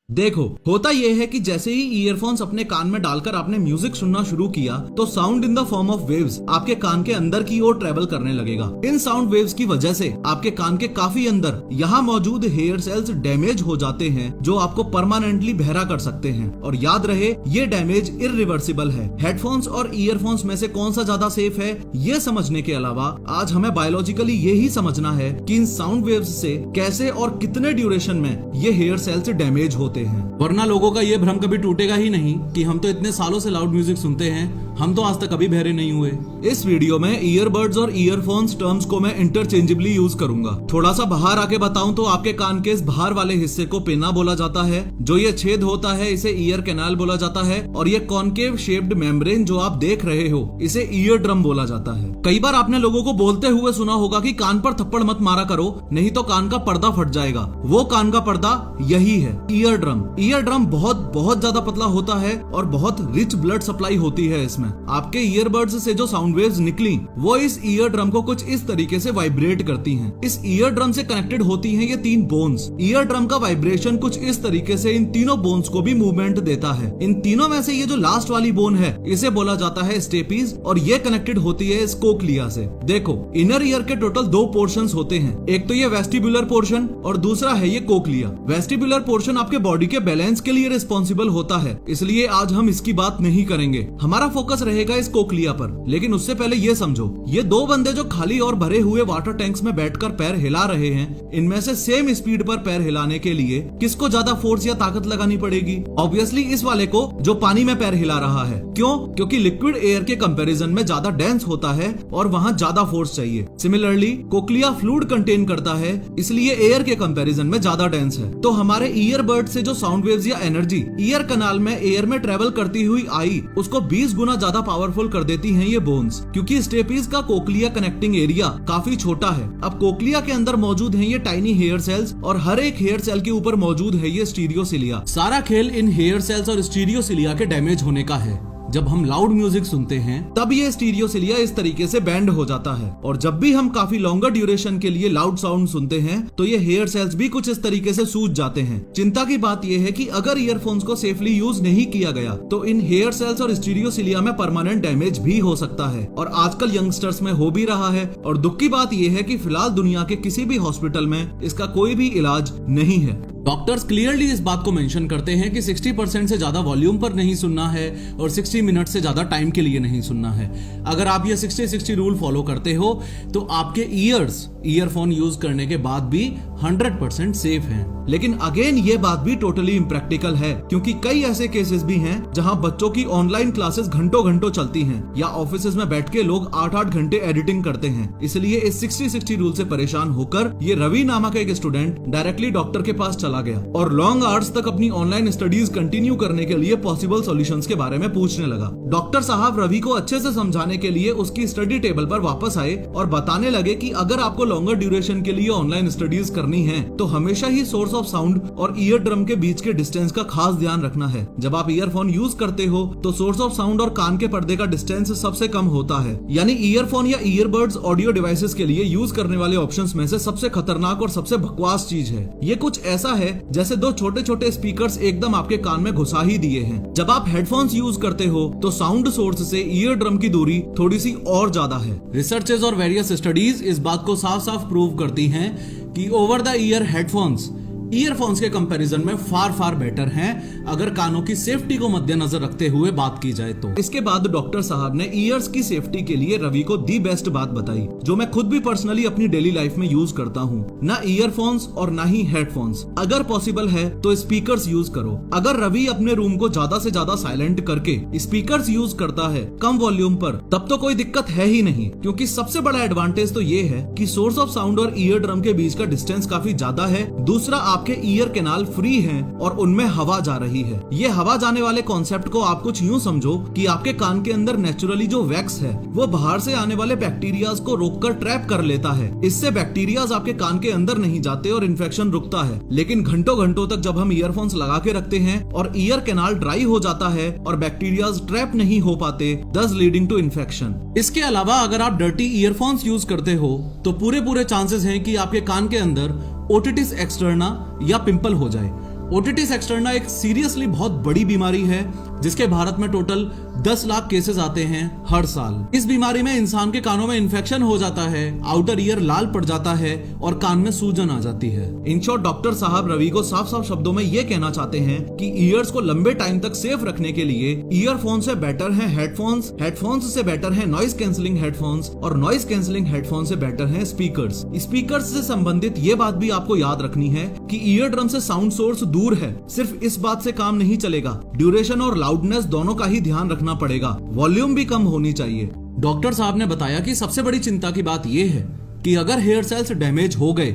देखो, होता यह है कि जैसे ही ईयरफोन्स अपने कान में डालकर आपने म्यूजिक सुनना शुरू किया तो sound in the form of waves आपके कान के अंदर की ओर ट्रेवल करने लगेगा। इन साउंड वेव्स की वजह से आपके कान के काफी अंदर यहाँ मौजूद हेयर सेल्स डैमेज हो जाते हैं, जो आपको परमानेंटली बहरा कर सकते हैं। और याद रहे, ये डैमेज इरिवर्सिबल है। हेडफोन्स और ईयरफोन्स में से कौन सा ज्यादा सेफ है, ये समझने के अलावा आज हमें बायोलॉजिकली ये ही समझना है कि इन साउंड वेव्स से कैसे और कितने ड्यूरेशन में ये हेयर सेल्स डैमेज होते हैं। वरना लोगों का ये भ्रम कभी टूटेगा ही नहीं कि हम तो इतने सालों से लाउड म्यूजिक सुनते हैं, हम तो आज तक कभी बहरे नहीं हुए। इस वीडियो में ईयरबड्स और ईयरफोन्स टर्म्स को मैं इंटरचेंजेबली यूज करूंगा। थोड़ा सा बाहर आके बताऊं तो आपके कान के इस बाहर वाले हिस्से को पेना बोला जाता है। जो ये छेद होता है इसे ईयर कैनाल बोला जाता है, और ये कॉनकेव शेप्ड मेम्ब्रेन जो आप देख रहे हो इसे ईयर ड्रम बोला जाता है। कई बार आपने लोगों को बोलते हुए सुना होगा कि कान पर थप्पड़ मत मारा करो, नहीं तो कान का पर्दा फट जाएगा। वो कान का पर्दा यही है, ईयर ड्रम। ईयर ड्रम बहुत ज्यादा पतला होता है और बहुत रिच ब्लड सप्लाई होती है इसमें। आपके ईयरबड्स से जो साउंड वेव्स निकली वो इस ईयर ड्रम को कुछ इस तरीके से वाइब्रेट करती हैं। इस ईयर ड्रम से कनेक्टेड होती हैं ये 3 बोन्स। ईयर ड्रम का वाइब्रेशन कुछ इस तरीके से इन तीनों बोन्स को भी मूवमेंट देता है। इन तीनों में से ये जो लास्ट वाली बोन है इसे बोला जाता है स्टेपीज, और ये कनेक्टेड होती है इस कोक्लिया से। देखो, इनर ईयर के टोटल 2 पोर्शंस होते हैं, एक तो ये वेस्टिबुलर पोर्शन और दूसरा है ये कोक्लिया। वेस्टिबुलर पोर्शन आपके बॉडी के बैलेंस के लिए रिस्पॉन्सिबल होता है, इसलिए आज हम इसकी बात नहीं करेंगे। हमारा फोकस रहेगा इस कोक्लिया पर। लेकिन उससे पहले ये समझो, ये 2 बंदे जो खाली और भरे हुए वाटर टैंक्स में बैठकर पैर हिला रहे हैं, इनमें से सेम स्पीड पर पैर हिलाने के लिए किसको ज्यादा फोर्स या ताकत लगानी पड़ेगी? ऑब्वियसली इस वाले को जो पानी में पैर हिला रहा है। क्यों? क्योंकि लिक्विड एयर के कंपैरिजन में ज्यादा डेंस होता है और वहाँ ज्यादा फोर्स चाहिए। सिमिलरली कोक्लिया फ्लूइड कंटेन करता है, इसलिए एयर के कंपैरिजन में ज्यादा डेंस है। तो हमारे ईयरबड से जो साउंड वेव्स या एनर्जी ईयर कनाल में एयर में ट्रेवल करती हुई आई, उसको 20 गुना ज्यादा पावरफुल कर देती हैं ये बोन्स, क्योंकि स्टेपीज का कोक्लिया कनेक्टिंग एरिया काफी छोटा है। अब कोक्लिया के अंदर मौजूद हैं ये टाइनी हेयर सेल्स, और हर एक हेयर सेल के ऊपर मौजूद है ये स्टीरियोसिलिया। सारा खेल इन हेयर सेल्स और स्टीरियोसिलिया के डैमेज होने का है। जब हम लाउड म्यूजिक सुनते हैं तब ये स्टीरियोसिलिया इस तरीके से बैंड हो जाता है, और जब भी हम काफी लॉन्गर ड्यूरेशन के लिए लाउड साउंड सुनते हैं तो ये हेयर सेल्स भी कुछ इस तरीके से सूज जाते हैं। चिंता की बात यह है कि अगर ईयरफोन्स को सेफली यूज नहीं किया गया तो इन हेयर सेल्स और स्टीरियोसिलिया में परमानेंट डैमेज भी हो सकता है, और आजकल यंगस्टर्स में हो भी रहा है। और दुख की बात यह है कि फिलहाल दुनिया के किसी भी हॉस्पिटल में इसका कोई भी इलाज नहीं है। डॉक्टर्स क्लियरली इस बात को मेंशन करते हैं कि 60% से ज्यादा वॉल्यूम पर नहीं सुनना है और 60 मिनट से ज्यादा टाइम के लिए नहीं सुनना है। अगर आप ये 60-60 रूल फॉलो करते हो तो आपके ईयर्स ईयरफोन यूज करने के बाद भी 100% सेफ हैं। लेकिन अगेन ये बात भी टोटली इम्प्रैक्टिकल है, क्योंकि कई ऐसे केसेस भी हैं जहां बच्चों की ऑनलाइन क्लासेस घंटों चलती हैं, या ऑफिसेज में बैठ के लोग 8-8 घंटे एडिटिंग करते हैं। इसलिए इस 60-60 रूल से परेशान होकर ये रवि नामक एक स्टूडेंट डायरेक्टली डॉक्टर के पास चला गया और लॉन्ग आवर्स तक अपनी ऑनलाइन स्टडीज कंटिन्यू करने के लिए पॉसिबल सॉल्यूशंस के बारे में पूछने लगा। डॉक्टर साहब रवि को अच्छे से समझाने के लिए उसकी स्टडी टेबल पर वापस आए और बताने लगे कि अगर आपको लॉन्गर ड्यूरेशन के लिए ऑनलाइन स्टडीज करनी है तो हमेशा ही सोर्स ऑफ साउंड और ईयर ड्रम के बीच के डिस्टेंस का खास ध्यान रखना है। जब आप ईयरफोन यूज करते हो तो सोर्स ऑफ साउंड और कान के पर्दे का डिस्टेंस सबसे कम होता है, यानी ईयरफोन या ईयरबड्स ऑडियो डिवाइसेस के लिए यूज करने वाले ऑप्शंस में से सबसे खतरनाक और सबसे बकवास चीज है। ये कुछ ऐसा है जैसे 2 छोटे स्पीकर्स एकदम आपके कान में घुसा ही दिए हैं। जब आप हेडफोन्स यूज करते हो तो साउंड सोर्स से ईयर ड्रम की दूरी थोड़ी सी और ज्यादा है। रिसर्चेस और वेरियस स्टडीज इस बात को साफ प्रूव करती हैं कि over the ear headphones earphones के कंपैरिजन में फार बेटर हैं, अगर कानों की सेफ्टी को मद्देनजर रखते हुए बात की जाए तो। इसके बाद डॉक्टर साहब ने ईयर्स की सेफ्टी के लिए रवि को दी बेस्ट बात बताई, जो मैं खुद भी पर्सनली अपनी डेली लाइफ में यूज करता हूँ। ना ईयरफोन्स और ना ही हेडफोन्स, अगर पॉसिबल है तो स्पीकर्स यूज करो। अगर रवि अपने रूम को ज्यादा से ज्यादा साइलेंट करके स्पीकर्स यूज करता है कम वॉल्यूम पर, तब तो कोई दिक्कत है ही नहीं, क्योंकि सबसे बड़ा एडवांटेज तो ये है कि सोर्स ऑफ साउंड और ईयर ड्रम के बीच का डिस्टेंस काफी ज्यादा है। दूसरा, आपके ईयर कैनाल फ्री हैं और उनमें हवा जा रही है। ये हवा जाने वाले कॉन्सेप्ट को आप कुछ यूं समझो कि आपके कान के अंदर नेचुरली जो वैक्स है वो बाहर से आने वाले बैक्टीरियाज को रोककर ट्रैप कर लेता है। इससे बैक्टीरियाज आपके कान के अंदर नहीं जाते और इन्फेक्शन रुकता है। लेकिन घंटों तक जब हम ईयरफोन्स लगा के रखते हैं और ईयर कैनाल ड्राई हो जाता है और बैक्टीरियाज ट्रैप नहीं हो पाते, दस लीडिंग टू इन्फेक्शन। इसके अलावा अगर आप डर्टी ईयरफोन्स यूज करते हो तो पूरे चांसेस हैं कि आपके कान के अंदर ओटिटिस एक्सटर्ना या पिंपल हो जाए। ओटिटिस एक्सटर्ना एक सीरियसली बहुत बड़ी बीमारी है जिसके भारत में टोटल 10 लाख केसेस आते हैं हर साल। इस बीमारी में इंसान के कानों में इन्फेक्शन हो जाता है, आउटर ईयर लाल पड़ जाता है और कान में सूजन आ जाती है। इन शॉर्ट डॉक्टर साहब रवि को साफ साफ शब्दों में ये कहना चाहते हैं कि ईयर्स को लंबे टाइम तक सेफ रखने के लिए ईयरफोन से बेटर है हेडफोन्स, हेडफोन्स से बेटर है नॉइस कैंसिलिंग हेडफोन्स और नॉइस कैंसिलिंग हेडफोन से बेटर है स्पीकर्स। स्पीकर्स से संबंधित ये बात भी आपको याद रखनी है कि ईयर ड्रम से साउंड सोर्स दूर है। सिर्फ इस बात से काम नहीं चलेगा, ड्यूरेशन और लाउडनेस दोनों का ही ध्यान रखना पड़ेगा, वॉल्यूम भी कम होनी चाहिए। डॉक्टर साहब ने बताया कि सबसे बड़ी चिंता की बात यह है कि अगर हेयर सेल्स डैमेज हो गए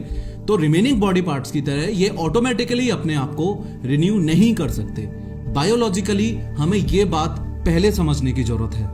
तो रिमेनिंग बॉडी पार्ट्स की तरह ये ऑटोमेटिकली अपने आप को रिन्यू नहीं कर सकते। बायोलॉजिकली हमें ये बात पहले समझने की जरूरत है।